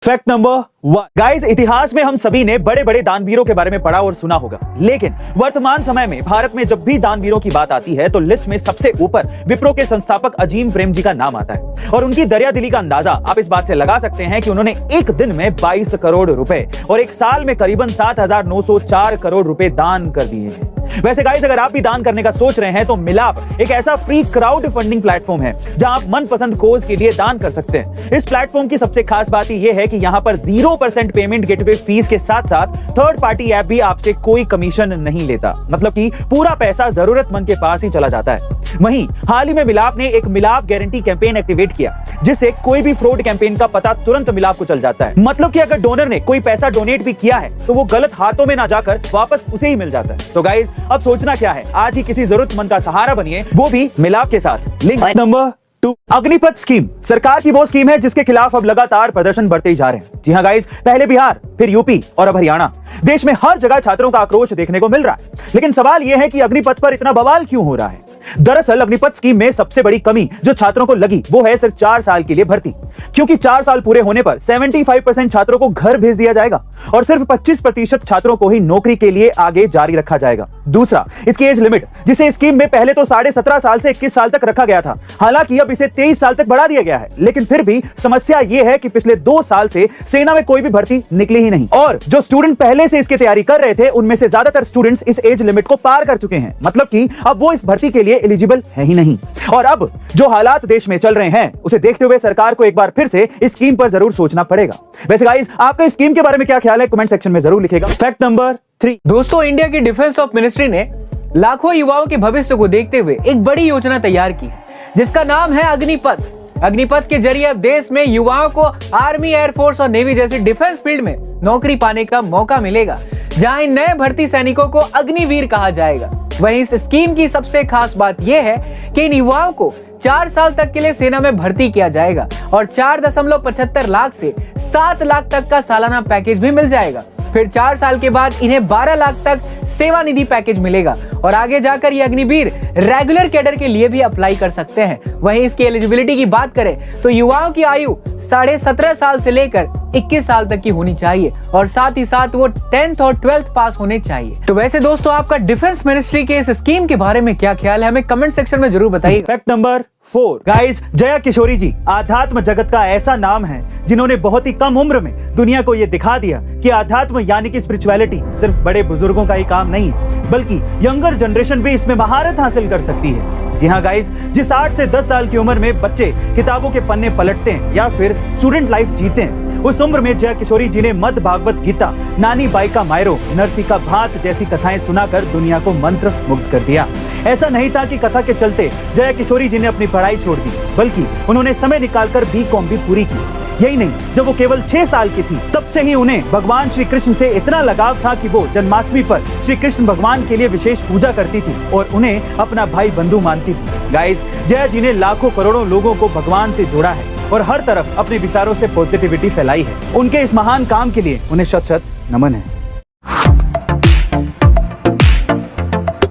Fact number 1 guys, इतिहास में हम सभी ने बड़े बड़े दानवीरों के बारे में पढ़ा और सुना होगा, लेकिन वर्तमान समय में भारत में जब भी दानवीरों की बात आती है तो लिस्ट में सबसे ऊपर विप्रो के संस्थापक अजीम प्रेम जी का नाम आता है। और उनकी दरियादिली का अंदाजा आप इस बात से लगा सकते हैं कि उन्होंने एक दिन में 22 करोड़ रुपए और एक साल में करीबन 7,904 करोड़ रुपए दान कर दिए हैं। वैसे गाइस, अगर आप भी दान करने का सोच रहे हैं तो मिलाप एक ऐसा फ्री क्राउड फंडिंग प्लेटफॉर्म है जहां आप मनपसंद कोज के लिए दान कर सकते हैं। इस प्लेटफॉर्म की सबसे खास बात यह है कि यहां पर 0% पेमेंट गेटवे फीस के साथ साथ थर्ड पार्टी ऐप भी आपसे कोई कमीशन नहीं लेता, मतलब कि पूरा पैसा जरूरतमंद के पास ही चला जाता है। वहीं हाल ही में मिलाप ने एक मिलाप गारंटी कैंपेन एक्टिवेट किया, जिससे कोई भी फ्रॉड कैंपेन का पता तुरंत मिलाप को चल जाता है। मतलब कि अगर डोनर ने कोई पैसा डोनेट भी किया है तो वो गलत हाथों में ना जाकर वापस उसे ही मिल जाता है। तो गाइस, अब सोचना क्या है, आज ही किसी जरूरतमंद का सहारा बनिए, वो भी मिलाप के साथ। लिंक नंबर 2, अग्निपथ स्कीम सरकार की वो स्कीम है जिसके खिलाफ अब लगातार प्रदर्शन बढ़ते ही जा रहे हैं। जी हाँ गाइस, पहले बिहार, फिर यूपी और अब हरियाणा, देश में हर जगह छात्रों का आक्रोश देखने को मिल रहा है। लेकिन सवाल यह है कि अग्निपथ पर इतना बवाल क्यों हो रहा है। दरअसल अग्निपथ स्कीम में सबसे बड़ी कमी जो छात्रों को लगी वो है सिर्फ 4 साल के लिए भर्ती, क्योंकि 4 साल पूरे होने पर 75% छात्रों को घर भेज दिया जाएगा और सिर्फ 25% छात्रों को ही नौकरी के लिए आगे जारी रखा जाएगा। दूसरा, इसकी एज लिमिट, जिसे स्कीम में पहले तो 17.5 साल से 21 साल तक रखा गया था, हालांकि अब इसे 23 साल तक बढ़ा दिया गया है। लेकिन फिर भी समस्या यह है कि पिछले 2 साल से सेना में कोई भी भर्ती निकली ही नहीं, और जो स्टूडेंट पहले से इसकी तैयारी कर रहे थे उनमें से ज्यादातर स्टूडेंट्स इस एज लिमिट को पार कर चुके हैं, मतलब कि अब वो इस भर्ती के लिए एलिजिबल है ही नहीं। और अब जो हालात देश में चल रहे हैं उसे देखते हुए सरकार को एक बार फिर से इस स्कीम पर जरूर सोचना पड़ेगा। वैसे गाइस, आपका इस स्कीम के बारे में क्या ख्याल है, कमेंट सेक्शन में जरूर लिखिएगा। फैक्ट नंबर 3, दोस्तों, इंडिया की डिफेंस ऑफ मिनिस्ट्री ने लाखों युवाओं के भविष्य को देखते हुए एक बड़ी योजना तैयार की जिसका नाम है अग्निपथ। अग्निपथ के जरिए अब देश में युवाओं को आर्मी, एयरफोर्स और नेवी जैसी डिफेंस फील्ड में नौकरी पाने का मौका मिलेगा, जहां इन नए भर्ती सैनिकों को अग्निवीर कहा जाएगा। वहीं इस स्कीम की सबसे खास बात यह है कि इन युवाओं को 4 साल तक के लिए सेना में भर्ती किया जाएगा और 4.75 लाख से 7 लाख तक का सालाना पैकेज भी मिल जाएगा। फिर 4 साल के बाद इन्हें 12 लाख तक सेवा निधि पैकेज मिलेगा और आगे जाकर ये अग्निवीर रेगुलर कैडर के लिए भी अप्लाई कर सकते हैं। वहीं इसकी एलिजिबिलिटी की बात करें तो युवाओं की आयु 17.5 साल से लेकर 21 साल तक की होनी चाहिए और साथ ही साथ वो 10th और 12th पास होने चाहिए। तो वैसे दोस्तों, आपका डिफेंस मिनिस्ट्री के इस स्कीम के बारे में क्या ख्याल है, हमें कमेंट सेक्शन में जरूर बताइए। Fact number 4 guys, Jaya Kishori ji अध्यात्म जगत का ऐसा नाम है जिन्होंने बहुत ही कम उम्र में दुनिया को यह दिखा दिया कि अध्यात्म यानी कि स्पिरिचुअलिटी सिर्फ बड़े बुजुर्गों का ही काम नहीं है, बल्कि यंगर जनरेशन भी इसमें महारत हासिल कर सकती है। जी हाँ गाइस, जिस 8 से 10 साल की उम्र में बच्चे किताबों के पन्ने पलटते हैं या फिर स्टूडेंट लाइफ जीते हैं, उस उम्र में जया किशोरी जी ने मद भागवत गीता, नानी बाई का मायरो, नरसी का भात जैसी कथाएं सुनाकर दुनिया को मंत्र मुग्ध कर दिया। ऐसा नहीं था कि कथा के चलते जया किशोरी जी ने अपनी पढ़ाई छोड़ दी, बल्कि उन्होंने समय निकालकर बीकॉम भी पूरी की। यही नहीं, जब वो केवल 6 साल की थी तब से ही उन्हें भगवान श्री कृष्ण से इतना लगाव था कि वो जन्माष्टमी पर श्री कृष्ण भगवान के लिए विशेष पूजा करती थी और उन्हें अपना भाई बंधु मानती थी। गाइस, जया जी ने लाखों करोड़ों लोगों को भगवान से जोड़ा है और हर तरफ अपने विचारों से पॉजिटिविटी फैलाई है। उनके इस महान काम के लिए उन्हें शत-शत नमन है।